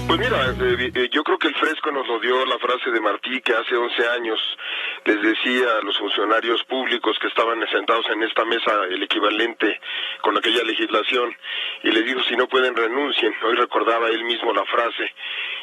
Pues mira, yo creo que el fresco nos lo dio la frase de Martí, que hace 11 años les decía a los funcionarios públicos que estaban sentados en esta mesa el equivalente con aquella legislación, y les dijo, si no pueden, renuncien. Hoy recordaba él mismo la frase,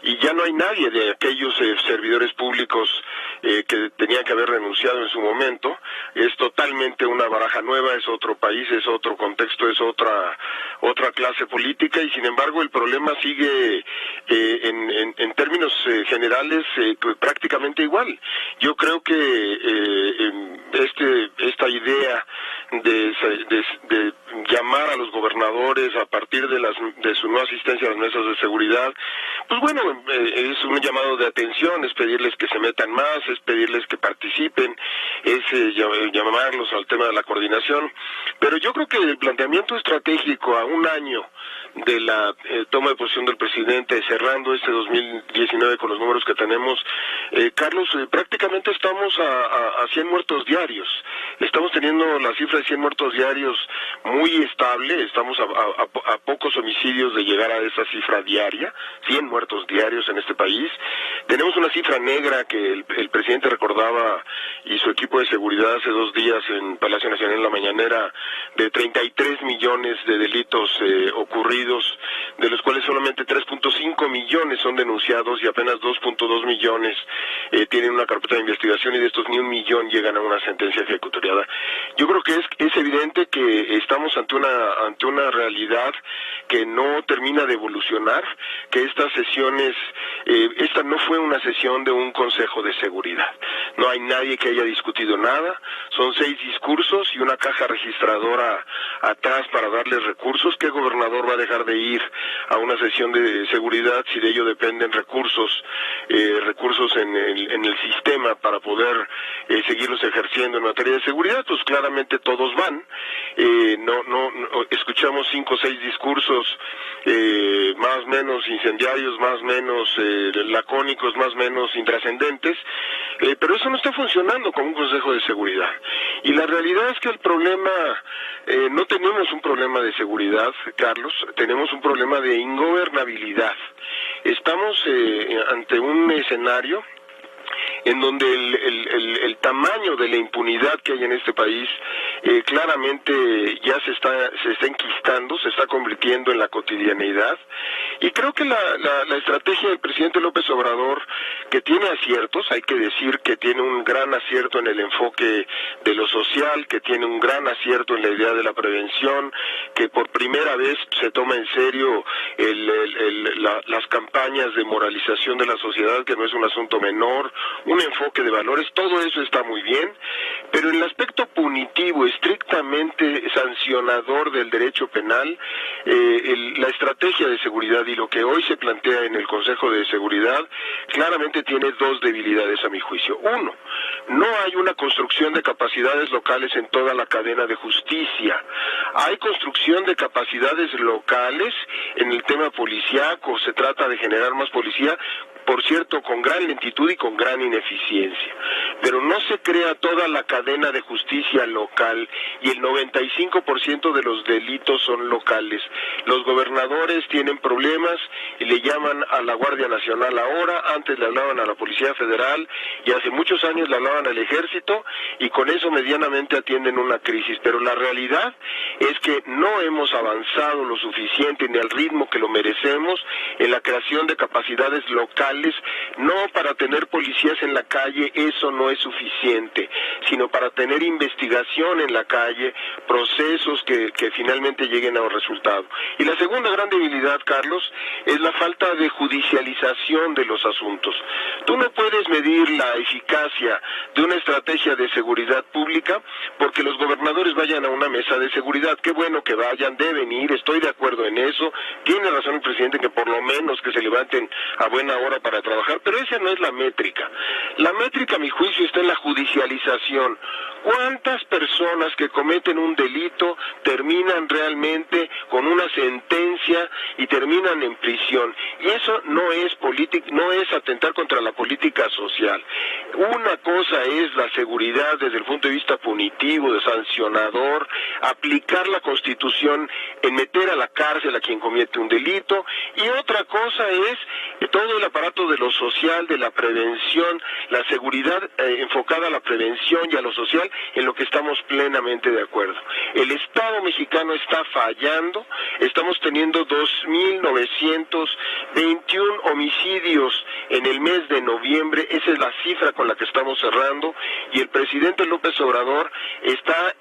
y ya no hay nadie de aquellos servidores públicos que tenían que haber renunciado en su momento. Es totalmente una baraja nueva, es otro país, es otro contexto, es otra clase política, y sin embargo el problema sigue en términos generales prácticamente igual. Yo creo que esta idea de llamar a los gobernadores a partir de su no asistencia a las mesas de seguridad, pues bueno, es un llamado de atención, es pedirles que se metan más, es pedirles que participen, es llamarlos al tema de la coordinación, pero yo creo que el planteamiento estratégico a un año de la toma de posición del presidente, cerrando este 2019 con los números que tenemos, Carlos, prácticamente estamos a 100 muertos diarios. Estamos teniendo la cifra de 100 muertos diarios muy estable, estamos a pocos homicidios de llegar a esa cifra diaria, 100 muertos diarios en este país. Tenemos una cifra negra que el presidente recordaba y su equipo de seguridad hace 2 días en Palacio Nacional en la mañanera, de 33 millones de delitos ocurridos, de los cuales solamente 3.5 millones son denunciados y apenas 2.2 millones tienen una carpeta de investigación, y de estos ni 1 millón llegan a una sentencia ejecutoriada. Yo creo que es evidente que estamos ante una realidad que no termina de evolucionar, que estas sesiones, esta no fue una sesión de un Consejo de Seguridad. No hay nadie que haya discutido nada, son 6 discursos y una caja registradora atrás para darles recursos. ¿Qué gobernador va a dejar de ir a una sesión de seguridad si de ello dependen recursos en el sistema para poder seguirlos ejerciendo en materia de seguridad? Pues claramente todos van. No escuchamos 5 o 6 discursos más o menos incendiarios, más o menos lacónicos, más o menos intrascendentes, pero eso no está funcionando como un Consejo de Seguridad. Y la realidad es que el problema, no tenemos un problema de seguridad, Carlos, tenemos un problema de ingobernabilidad. Estamos ante un escenario en donde el tamaño de la impunidad que hay en este país claramente ya se está enquistando, se está convirtiendo en la cotidianeidad, y creo que la estrategia del presidente López Obrador, que tiene aciertos, hay que decir que tiene un gran acierto en el enfoque de lo social, que tiene un gran acierto en la idea de la prevención, que por primera vez se toma en serio las campañas de moralización de la sociedad, que no es un asunto menor, un enfoque de valores, todo eso está muy bien, pero en el aspecto punitivo, estrictamente sancionador del derecho penal, la estrategia de seguridad y lo que hoy se plantea en el Consejo de Seguridad claramente tiene 2 debilidades a mi juicio. Uno, no hay una construcción de capacidades locales en toda la cadena de justicia. Hay construcción de capacidades locales en el tema policíaco, se trata de generar más policía, por cierto, con gran lentitud y con gran ineficiencia. Pero no se crea toda la cadena de justicia local, y el 95% de los delitos son locales. Los gobernadores tienen problemas y le llaman a la Guardia Nacional ahora, antes le hablaban a la Policía Federal y hace muchos años le hablaban al Ejército, y con eso medianamente atienden una crisis. Pero la realidad es que no hemos avanzado lo suficiente ni al ritmo que lo merecemos en la creación de capacidades locales. No para tener policías en la calle, eso no es suficiente, sino para tener investigación en la calle, procesos que finalmente lleguen a un resultado. Y la segunda gran debilidad, Carlos, es la falta de judicialización de los asuntos. Tú no puedes medir la eficacia de una estrategia de seguridad pública porque los gobernadores vayan a una mesa de seguridad. Qué bueno que vayan, deben ir, estoy de acuerdo en eso. Tiene razón el presidente que por lo menos que se levanten a buena hora para trabajar, pero esa no es la métrica. La métrica, a mi juicio, está en la judicialización. ¿Cuántas personas que cometen un delito terminan realmente con una sentencia y terminan en prisión? Y eso no es política, no es atentar contra la política social. Una cosa prioridad es la seguridad desde el punto de vista punitivo, de sancionador, aplicar la Constitución en meter a la cárcel a quien comete un delito, y otra cosa es todo el aparato de lo social, de la prevención, la seguridad enfocada a la prevención y a lo social, en lo que estamos plenamente de acuerdo. El Estado mexicano está fallando, estamos teniendo 2.921 homicidios en el mes de noviembre, esa es la cifra con la que estamos cerrando, y el presidente López Obrador está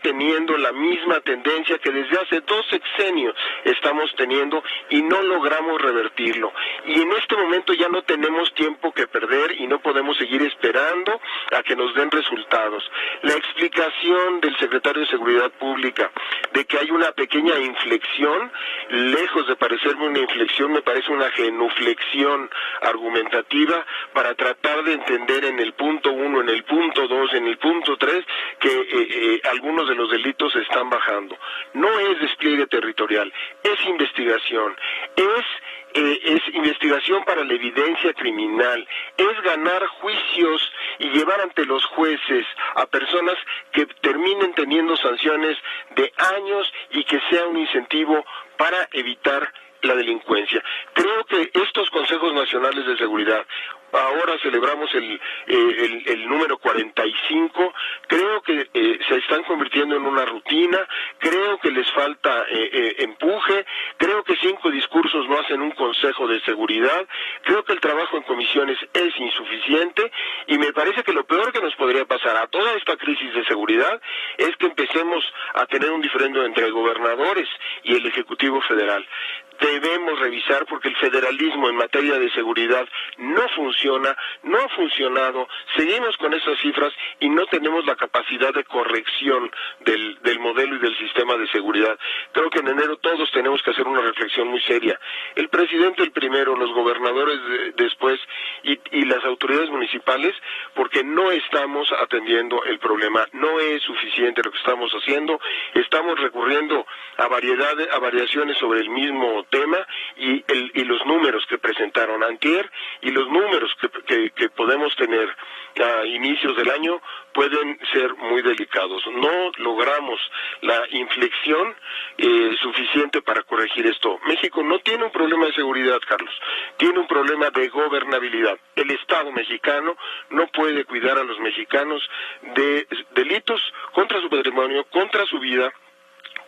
teniendo la misma tendencia que desde hace 2 sexenios estamos teniendo y no logramos revertirlo. Y en este momento ya no tenemos tiempo que perder y no podemos seguir esperando a que nos den resultados. La explicación del secretario de Seguridad Pública de que hay una pequeña inflexión, lejos de parecerme una inflexión, me parece una genuflexión argumentativa para tratar de entender en el punto 1, en el punto 2, en el punto 3, que algunos de los delitos están bajando. No es despliegue territorial, es investigación, es investigación para la evidencia criminal, es ganar juicios y llevar ante los jueces a personas que terminen teniendo sanciones de años y que sea un incentivo para evitar la delincuencia. Creo que estos consejos nacionales de seguridad, ahora celebramos el número 45, creo que se están convirtiendo en una rutina, creo que les falta empuje, creo que 5 discursos no hacen un consejo de seguridad, creo que el trabajo en comisiones es insuficiente, y me parece que lo peor que nos podría pasar a toda esta crisis de seguridad es que empecemos a tener un diferendo entre gobernadores y el Ejecutivo Federal. Debemos revisar, porque el federalismo en materia de seguridad no funciona, no ha funcionado, seguimos con esas cifras y no tenemos la capacidad de corrección del modelo y del sistema de seguridad. Creo que en enero todos tenemos que hacer una reflexión muy seria. El presidente el primero, los gobernadores después y las autoridades municipales, porque no estamos atendiendo el problema, no es suficiente lo que estamos haciendo, estamos recurriendo a variaciones sobre el mismo tema y los números que presentaron antier y los números que podemos tener a inicios del año pueden ser muy delicados. No logramos la inflexión suficiente para corregir esto. México no tiene un problema de seguridad, Carlos, tiene un problema de gobernabilidad. El Estado mexicano no puede cuidar a los mexicanos de delitos contra su patrimonio, contra su vida,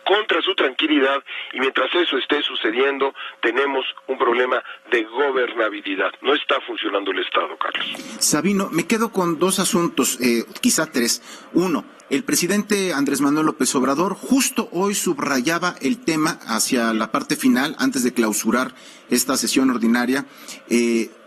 contra su tranquilidad, y mientras eso esté sucediendo, tenemos un problema de gobernabilidad. No está funcionando el Estado, Carlos. Sabino, me quedo con 2 asuntos, quizá 3. Uno, el presidente Andrés Manuel López Obrador justo hoy subrayaba el tema hacia la parte final, antes de clausurar esta sesión ordinaria,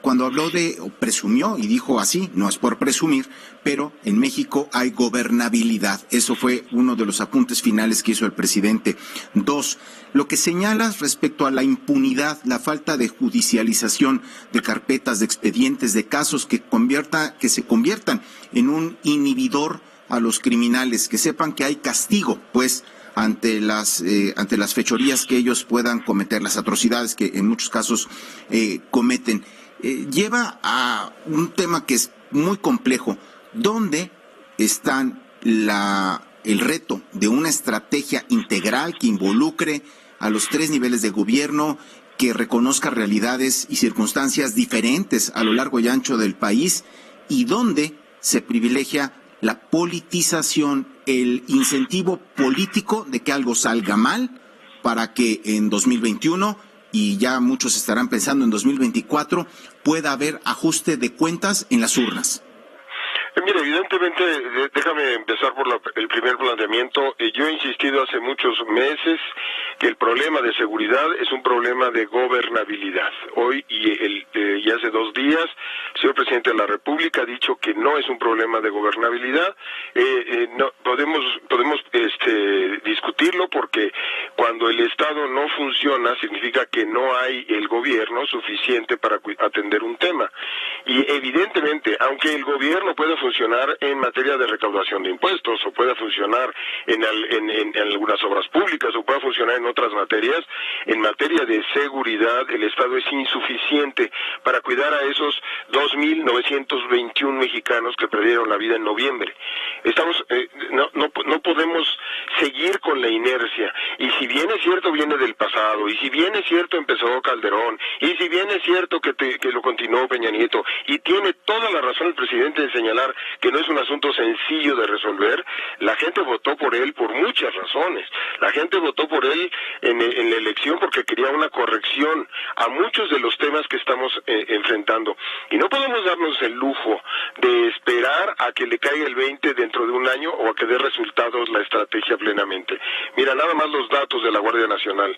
cuando habló o presumió, y dijo así, no es por presumir, pero en México hay gobernabilidad. Eso fue uno de los apuntes finales que hizo el presidente. 2, lo que señalas respecto a la impunidad, la falta de judicialización de carpetas, de expedientes, de casos que se conviertan en un inhibidor a los criminales, que sepan que hay castigo, pues, ante las fechorías que ellos puedan cometer, las atrocidades que en muchos casos cometen. Lleva a un tema que es muy complejo. ¿Dónde están el reto de una estrategia integral que involucre a los 3 niveles de gobierno, que reconozca realidades y circunstancias diferentes a lo largo y ancho del país, y dónde se privilegia la politización, el incentivo político de que algo salga mal para que en 2021, y ya muchos estarán pensando en 2024, pueda haber ajuste de cuentas en las urnas? Mira, evidentemente, déjame empezar por el primer planteamiento. Yo he insistido hace muchos meses que el problema de seguridad es un problema de gobernabilidad. Hoy y hace 2 días, el señor presidente de la República ha dicho que no es un problema de gobernabilidad. No podemos discutirlo porque Cuando el Estado no funciona, significa que no hay el gobierno suficiente para atender un tema. Y evidentemente, aunque el gobierno pueda funcionar en materia de recaudación de impuestos, o pueda funcionar en algunas obras públicas, o pueda funcionar en otras materias, en materia de seguridad, el Estado es insuficiente para cuidar a esos 2.921 mexicanos que perdieron la vida en noviembre. No podemos seguir con la inercia. Y si bien es cierto, viene del pasado, y si bien es cierto, empezó Calderón, y si bien es cierto que lo continuó Peña Nieto, y tiene toda la razón el presidente de señalar que no es un asunto sencillo de resolver, la gente votó por él por muchas razones. La gente votó por él en la elección porque quería una corrección a muchos de los temas que estamos enfrentando. Y no podemos darnos el lujo de esperar a que le caiga el 20 dentro de un año o a que dé resultados la estrategia plenamente. Mira, nada más los datos de la Guardia Nacional.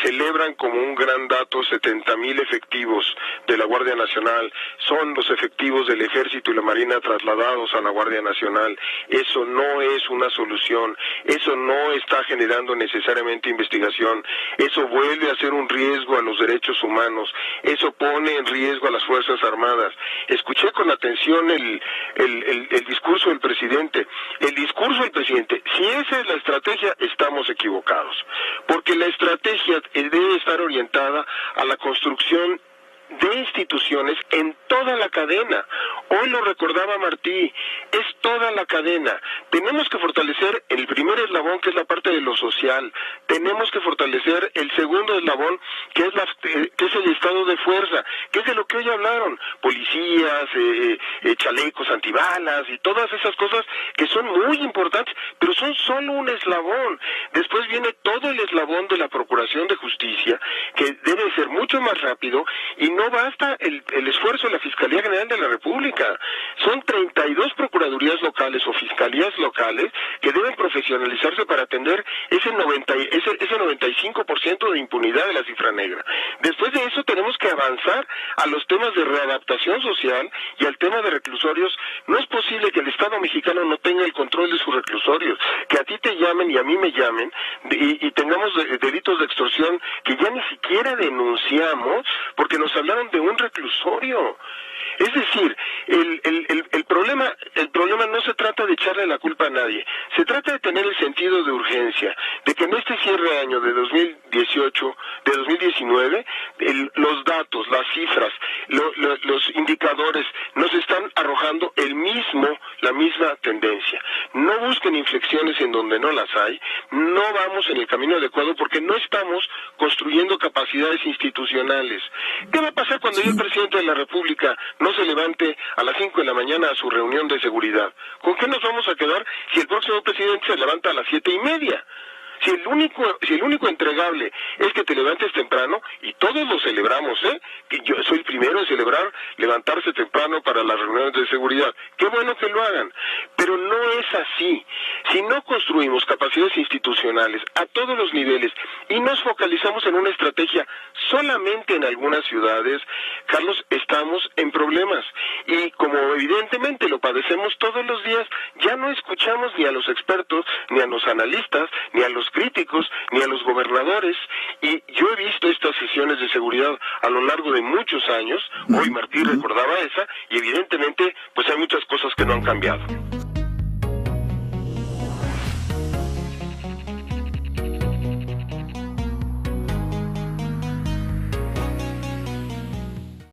Celebran como un gran dato 70,000 efectivos de la Guardia Nacional. Son los efectivos del Ejército y la Marina trasladados a la Guardia Nacional. Eso no es una solución. Eso no está generando necesariamente investigación. Eso vuelve a ser un riesgo a los derechos humanos. Eso pone en riesgo a las Fuerzas Armadas. Escuché con atención el discurso del presidente. El discurso del presidente, si esa es la estrategia, estamos equivocados. Porque la estrategia debe estar orientada a la construcción de instituciones en toda la cadena. Hoy lo recordaba Martí, es toda la cadena. Tenemos que fortalecer el primer eslabón, que es la parte de lo social. Tenemos que fortalecer el segundo eslabón, que es el estado de fuerza, que es de lo que hoy hablaron. Policías, chalecos antibalas y todas esas cosas que son muy importantes, pero son solo un eslabón. Después viene todo el eslabón de la Procuración de Justicia, que debe ser mucho más rápido, y no basta el esfuerzo de la Fiscalía General de la República. Son 32 procuradurías locales o fiscalías locales que deben profesionalizarse para atender ese 95% de impunidad de la cifra negra. Después de eso tenemos que avanzar a los temas de readaptación social y al tema de reclusorios. No es posible que el Estado mexicano no tenga el control de sus reclusorios, que a ti te llamen y a mí me llamen y tengamos delitos de extorsión que ya ni siquiera denunciamos porque nos hablaron de un reclusorio. Es decir, el problema no se trata de echarle la culpa a nadie, se trata de tener el sentido de urgencia, de que en este cierre de año de 2018, de 2019, los datos, las cifras, los indicadores nos están arrojando la misma tendencia. No busquen inflexiones en donde no las hay, no vamos en el camino adecuado porque no estamos construyendo capacidades institucionales. ¿Qué va a pasar cuando el presidente de la República no se levante a las 5 de la mañana a su reunión de seguridad? ¿Con qué nos vamos a quedar si el próximo presidente se levanta a las 7:30? Si el único entregable es que te levantes temprano, y todos lo celebramos, que yo soy el primero en celebrar levantarse temprano para las reuniones de seguridad, qué bueno que lo hagan, pero no es así. Si no construimos capacidades institucionales a todos los niveles y nos focalizamos en una estrategia solamente en algunas ciudades, Carlos, estamos en problemas. Y como evidentemente lo padecemos todos los días, ya no escuchamos ni a los expertos, ni a los analistas, ni a los críticos, ni a los gobernadores. Y yo he visto estas sesiones de seguridad a lo largo de muchos años. Hoy Martí recordaba esa, y evidentemente pues hay muchas cosas que no han cambiado.